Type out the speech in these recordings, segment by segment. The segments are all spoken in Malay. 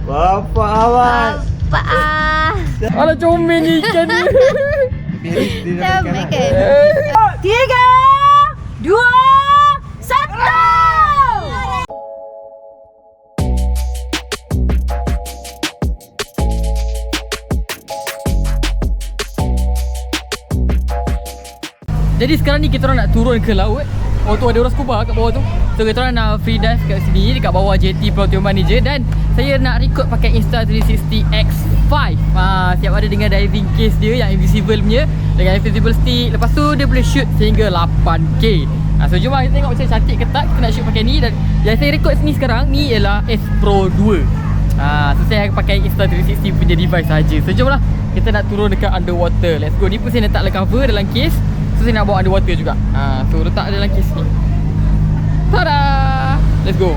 Bapak awak. Bapak. Alah comel ni ikan ni. Comel kan? 3, 2, 1. Jadi sekarang ni kita orang nak turun ke laut. Oh tu ada orang scuba kat bawah tu. So kita orang nak free dive kat sini dekat bawah jetty Pulau Tioman ni je. Dan saya nak record pakai Insta360 X5. Siap ada dengan diving case dia yang invisible punya, dengan invisible stick. Lepas tu dia boleh shoot sehingga 8K. So jom kita tengok macam cantik ke tak. Kita nak shoot pakai ni. Dan yang saya record sini sekarang ni ialah S Pro 2. So saya pakai Insta360 punya device saja. So jomlah kita nak turun dekat underwater. Let's go. Ni pun saya letak cover dalam case. So saya nak bawa underwater juga. So letak dalam kes ni. Tada! Let's go.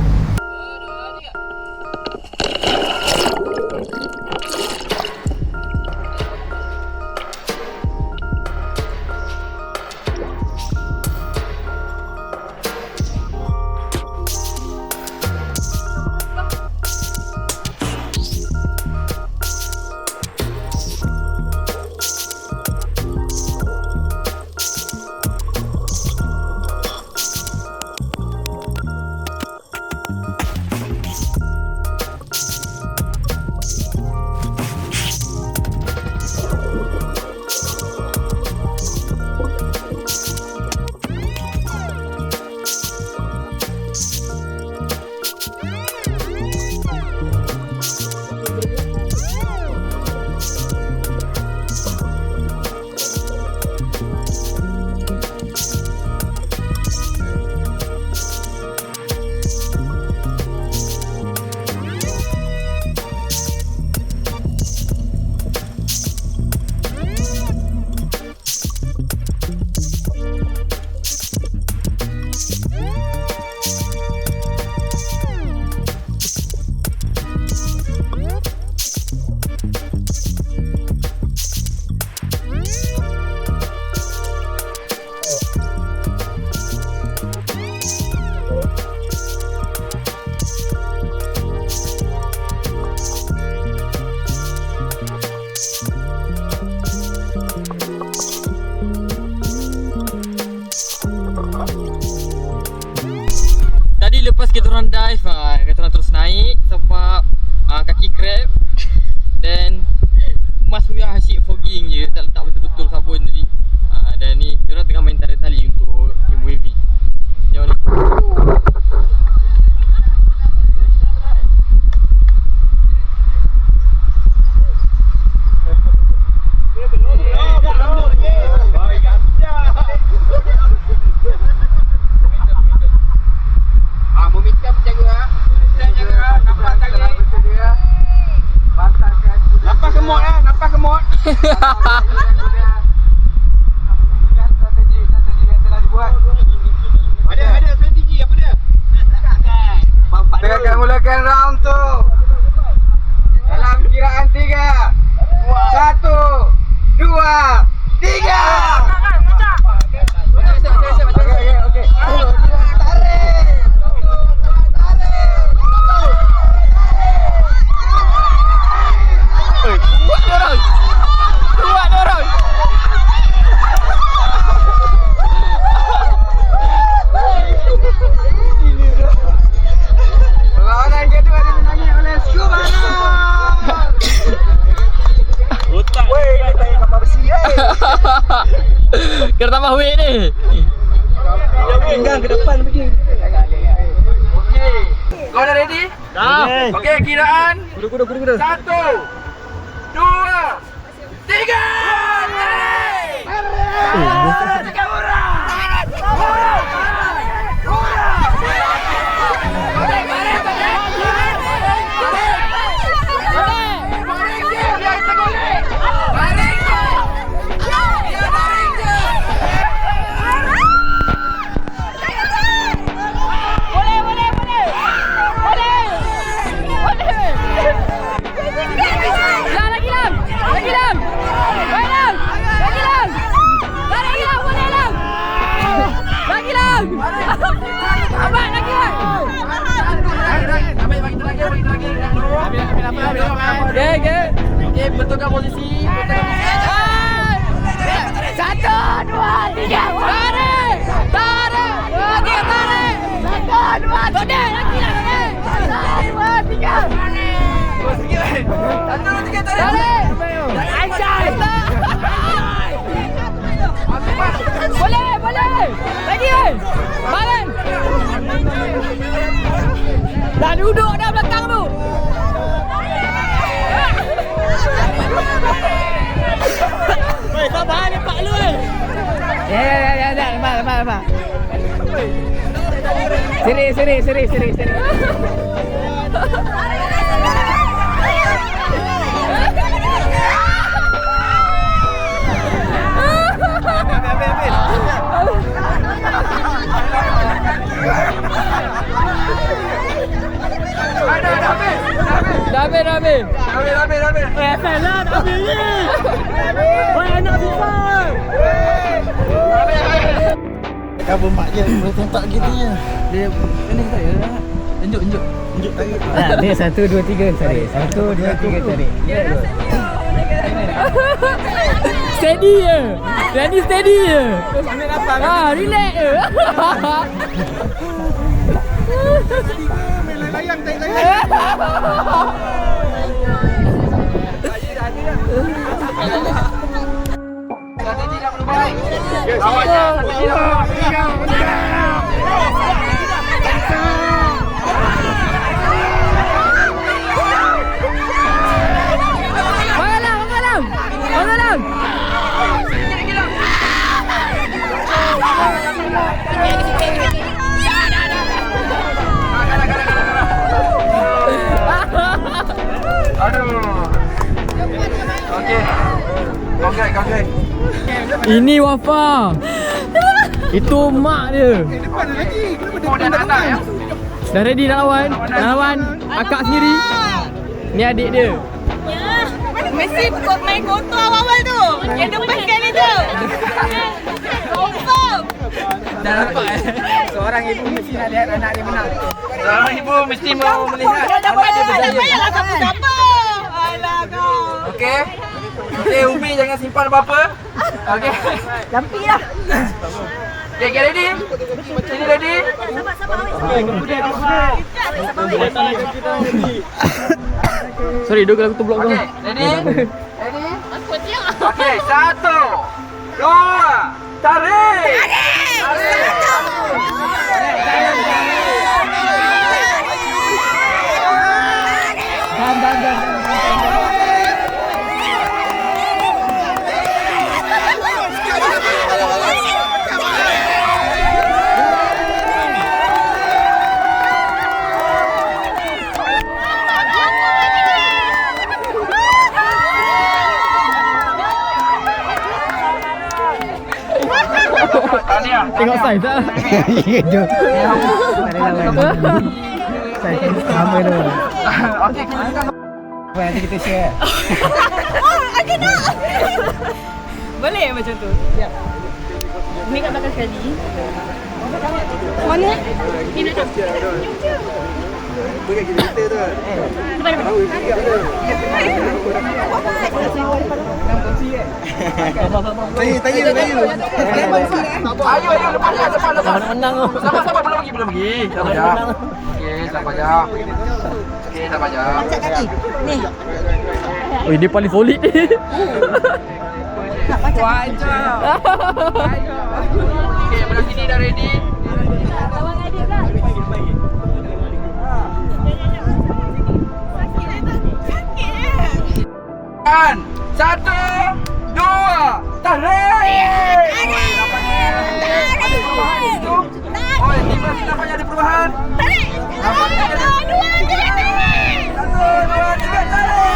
Lepas kita orang dive, kita orang terus naik sebab kaki cramp. Dan Mas Surya asyik fogging je, tak letak betul-betul sabun tadi. Dan ni kita orang tengah main tarik tali untuk UAV. Jom ni. Nampak kemot. Strategi yang telah dibuat. Ada strategi apa dia? Kita akan mulakan round tu. Dalam kiraan 3, 1, 2, 3. Okey. Kena tambah weight ni. Pinggang ke depan pergi. Okey. Kau dah ready? Dah. Okey, kiraan. Kuda. 1, 2, 3. Tiga orang. Boleh. Satu, dua, tiga, tarik. Tarik. Aisyah. Boleh, boleh. Lagi kan? Balan. Dah duduk dah belakang tu. Weh, sabar ni Pak Lu ni. Ya, lepas. Seri. Dah habis. Salah dah habis ni. Wah, anak besar. Cover mak je, boleh tembak gitu je. Dia ni saya dah. Tunjuk. Tunjuk tarik. Dia 1, 2, 3 tarik. 1, 2, 3 tarik. Steady je. Randy steady je. Relax je. Layang, tarik layang. Strategi dah berubah. Awaknya strategi dah berubah. Bangalam. Aduh. Okey. Congrats. Ini Wafa. Itu mak dia. Depan ada lagi. Oh, dah nak ya? Dah ready nak lawan akak sendiri. Ni adik dia. Mesti main kotor awal tu. Yang depan sekali tu. Confirm. Dah nampak Seorang ibu mesti nak lihat anak dia menang. Seorang ibu mesti mau melihat Dah anak dia berjaya. payahlah siapa-siapa. Alah kau. Okey, Umi jangan simpan apa-apa. Okey. Jampi lah. Okay, ready? Sini ready? Sorry, dua aku terblok kau. Okay, ready? Okay, 1, 2, tarik! Tengok saiz tak? Hidup. Saya sama tu. Okey, kita Nanti kita share. Boleh macam tu? Ya. Ni kat belakang sekali. Mana? Ini tu. Boleh kita tu. Depan. Tanya. Ayo, lepas. Menang tu. Sabar, belum pergi. Sabar je. Okey, sabar je. Angkat kaki. Ni. Oh, dia paling solid ni. Wajah. Okey, belah sini dah ready. Tawang adik pula. Kan? 1, 2, tarik! Oh, tiba nampaknya ada perubahan. Tarik. 1, 2, 3, tarik. 1, 2, 3, tarik!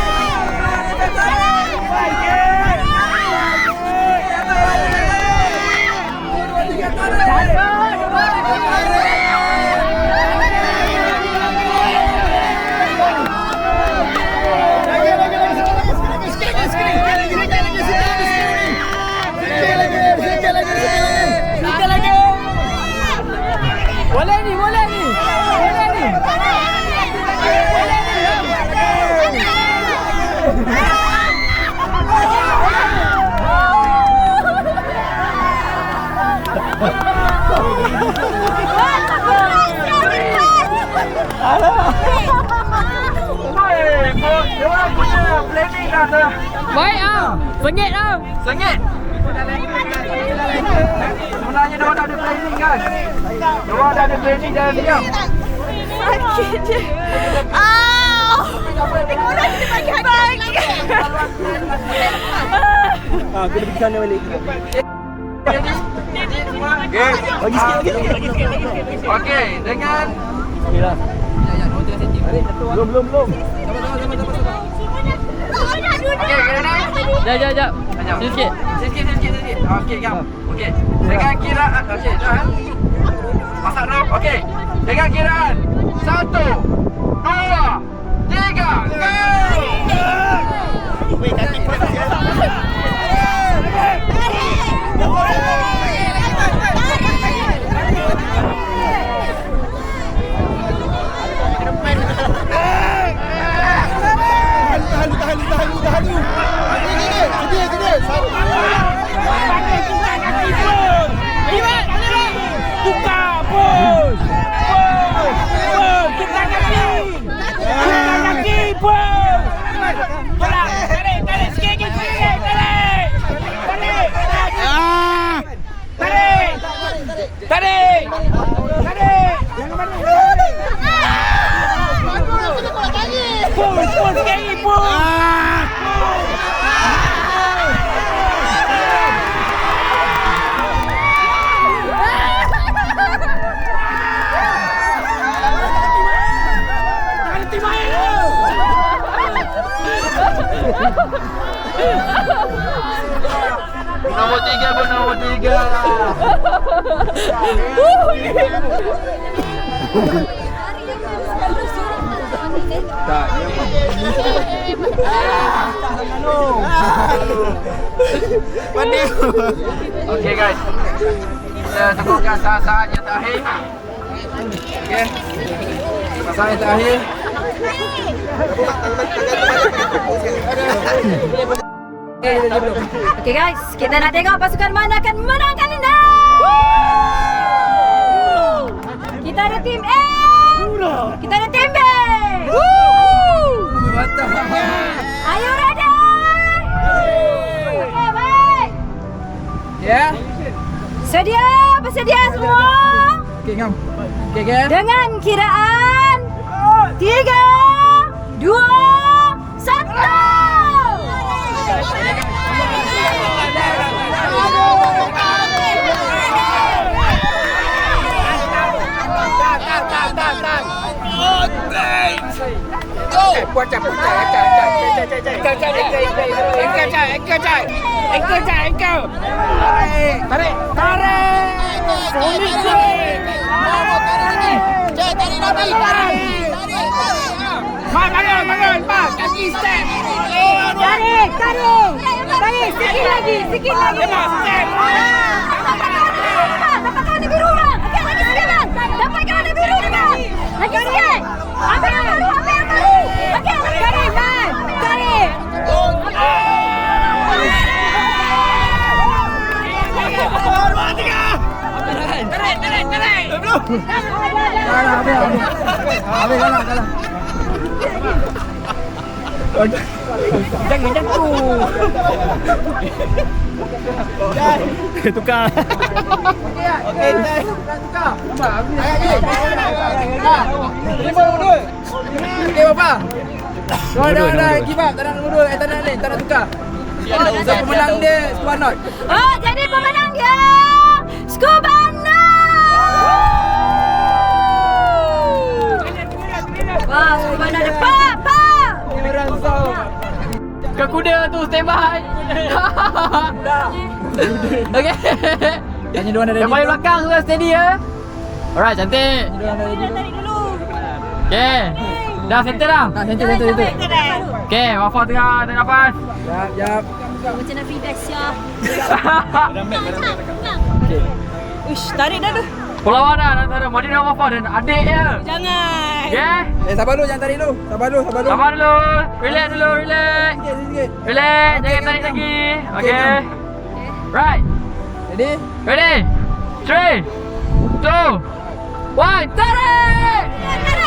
Boleh ni. dah tu. Baik ah. Sengit ah. Sengit. Sebenarnya dia dah ada planning kan. Dia dah ada planning dah diam. Sakit je. Kurang kita bagi hadiah. Kena pergi sana balik. Okey. Bagi sikit lagi. Okey, dengan Belum. okey, kena Jap. Sikit. Sikit. Okey, jap. Okey. Dengan kiraan okey, dah. Masak dulu. Okey. Dengan kiraan 1 2 3 go. Tahan. Sedih. Nombor 3 pun nombor 3. Tak, okey guys. Kita tengokkan saat-saat yang terakhir. Okey. Saat yang terakhir. Okay guys, kita nak tengok pasukan mana akan menang kali ni. Kita ada tim A. Kita ada tim B. Are you ready? Okay, baik. Ya. Sedia? Bersedia semua? Okey, ngam. Okey. Dengan kiraan 3 2 1. Tarik, sikit lagi. Dapatkan di biru bang. Okey, lagi sikit bang. Dapatkan di biru ni bang. Lagi sikit. Ambil yang baru. Okey, tarik bang. Tarik. Jangan jatuh. Tukar. Okey, tukar. Okey, bapa. Dah give up. Tak nak nombor 2. Tak nak tukar. So pemenang dia Scuba Not. Oh, jadi pemenang dia Scuba Not. Wah, Scuba Not ada pak. Kau kuda tu standby. Okey. Tanya dia orang dah Yang paling belakang tu steady ya. Alright, cantik. Tarik dulu. Okey. Dah center dah. Center. Okey, Wafa tengah nafas. Jap. Macam nak free dive siap. Okey. Uish, tarik dah tu. Perlawanan antara Madinah Wafa dan adiknya. Jangan. Okey. Sabar dulu, jangan tarik dulu. Sabar dulu. Sabar dulu. Relax dulu. Sikit. Relax, jangan tarik lagi. Okey. Right. Ready? Ready? 3 2 1, tarik! Tarik.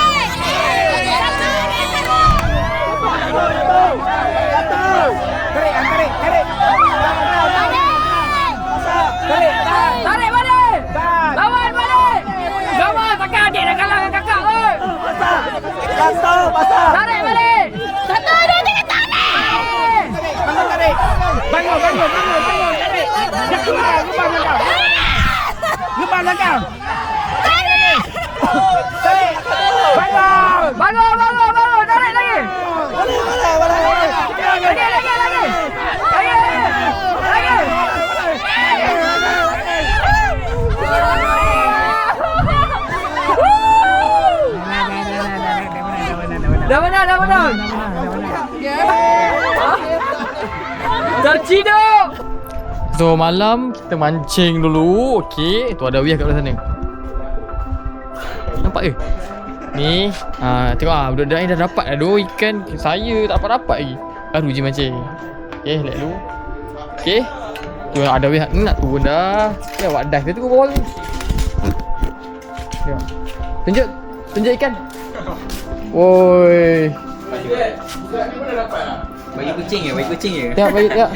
Dah mana? Terciduk. So malam kita mancing dulu. Okey, tu ada Wiyah kat belah sana. Nampak ke? Ni, tengok budak-budak ni dah dapat dah 2 ikan. Saya tak dapat lagi. Baru je mancing. Okey, let dulu. Okey. Tu ada Wiyah ni nak turun dah. Ya, awak dive tu ke bawah ni. Tengok. Tunjuk ikan. Woi. Bagi kucing je. Tengok bagi tengok.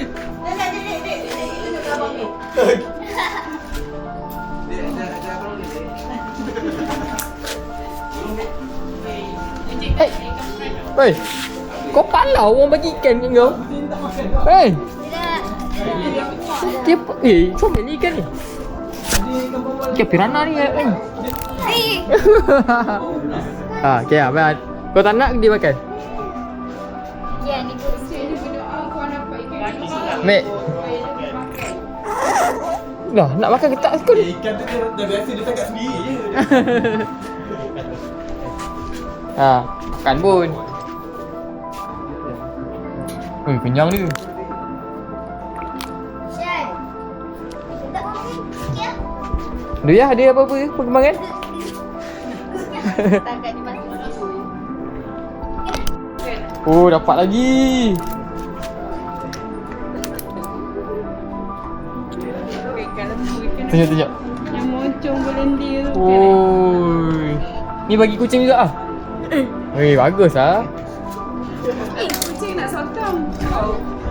Hei. Kau palau orang bagi ikan kat kau. Hei. Dia comel ni ikan ni. Ikan piranha ni kan. Okey, abang. Kau tak nak dia makan? Mek. Dah, nak makan ke tak kau ni? Ikan tu dah biasa dia cakap sendiri je. Makan pun. Kenyang dia. Dia ada apa-apa perkembangan? Oh, dapat lagi. Tunjuk. Yang moncong berlendir tu. Oh. Ni bagi kucing juga ah? Bagus ah. Kucing nak sotong.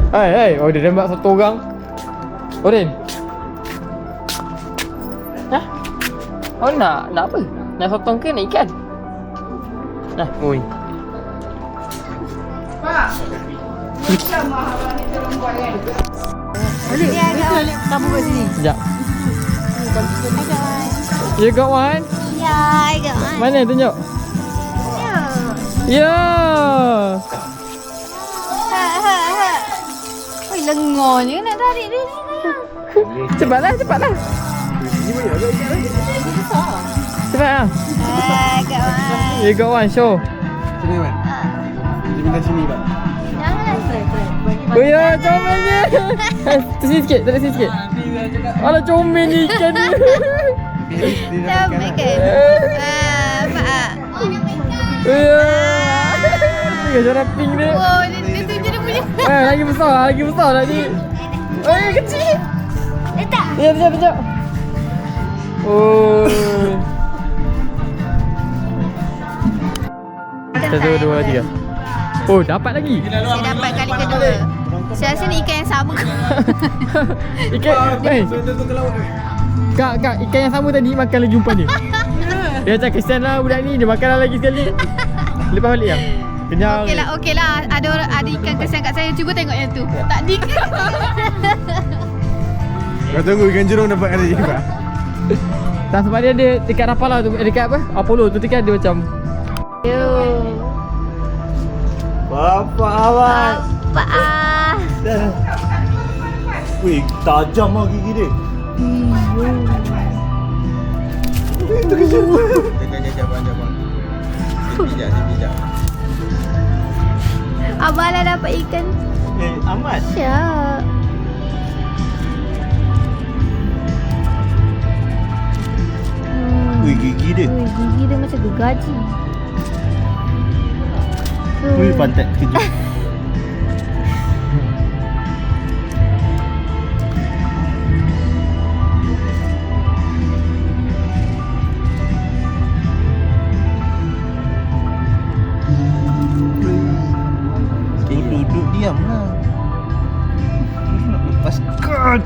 Hai, oh dia nembak satu orang. Oren. Hah? Oh nak apa? Nak sotong ke nak ikan? Nah, oi. Pak. Macam abang ni tolong buat kan. Balik kamu kat sini. Sekejap. You got one? Ya, I got one. Mana tunjuk? Ya. Oi, lengonya nak tarik dia ni. Cepatlah. Cepat ah. I got one. You got one, show. Sini man. Dia minta sini pak. Oh ya, comelnya. Sini sikit, tarik sini sikit. Alah comel ni ikan ni. Comel ke? Pak. Ya. Tengok cara pink dia. Oh, dia tunjuk dia punya. Lagi besar lagi. Oh, kecil. Letak. Sekejap. Oh. 1, 2, 3. Oh, dapat lagi. Saya dapat kali kedua. Saya rasa ni ikan yang sama. Ikan. Kak, ikan yang sama tadi makan lagi umpan dia. Dia macam kesian lah budak ni, dia makan lagi sekali. Lepas balik yang kenyang. Okey lah. Ada ikan kesian kat saya. Cuba tengok yang tu. Tak di. Kau tunggu ikan jerung dapat kali ni pak. Tak, sebab dia ada dekat Rapala tu, dekat apa? Apollo tu kan dia macam. Bapak awak. Pak. Wih, tajam lah gigi dia. Itu kecil. Jangan. Pijak. Abang dah dapat ikan. Amat. Syak. Wih, gigi dia. Gigi dia macam gergaji. Wih, pantat kejut. Duduk diam lah. Nak lepaskan.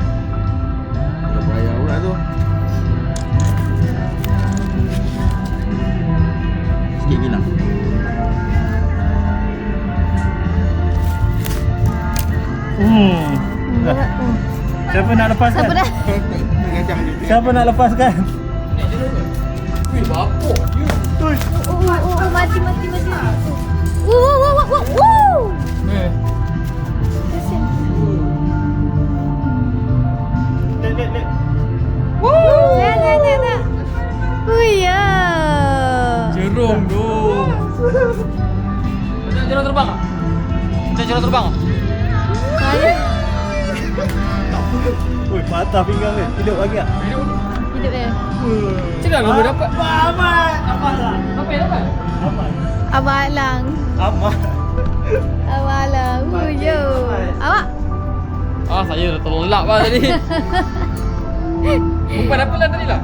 Dah bayar pula tu. Sikit gila. Siapa nak lepaskan? Siapa nak lepaskan? Wih, bapuk. Mati. Nak. Oh ya. Jerung tu. Jorang terbang tak? Macam jorang terbang tak? Oi, patah pinggang dia. Hidup lagi tak? Hidup. Hidup dia. Cakap apa dapat? Amat. Apa tak? Apa yang dapat? Amat. Abang Alang. Amat. Abang Alang. Yo. Awak? Ah, saya dah tolong lap lah tadi. Umpan apa lah tadi lah?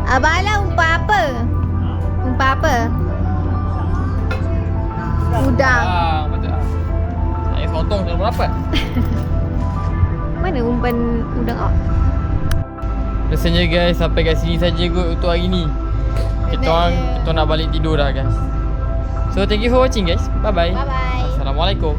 Abang Alang umpan apa? Umpan apa? Udang. Ah, betul lah. Saya sotong saya belum dapat. Mana umpan udang awak? Rasanya guys, sampai kat sini saja kot untuk hari ni. Kita nak balik tidur dah guys. So thank you for watching guys. Bye bye. Bye bye. Assalamualaikum.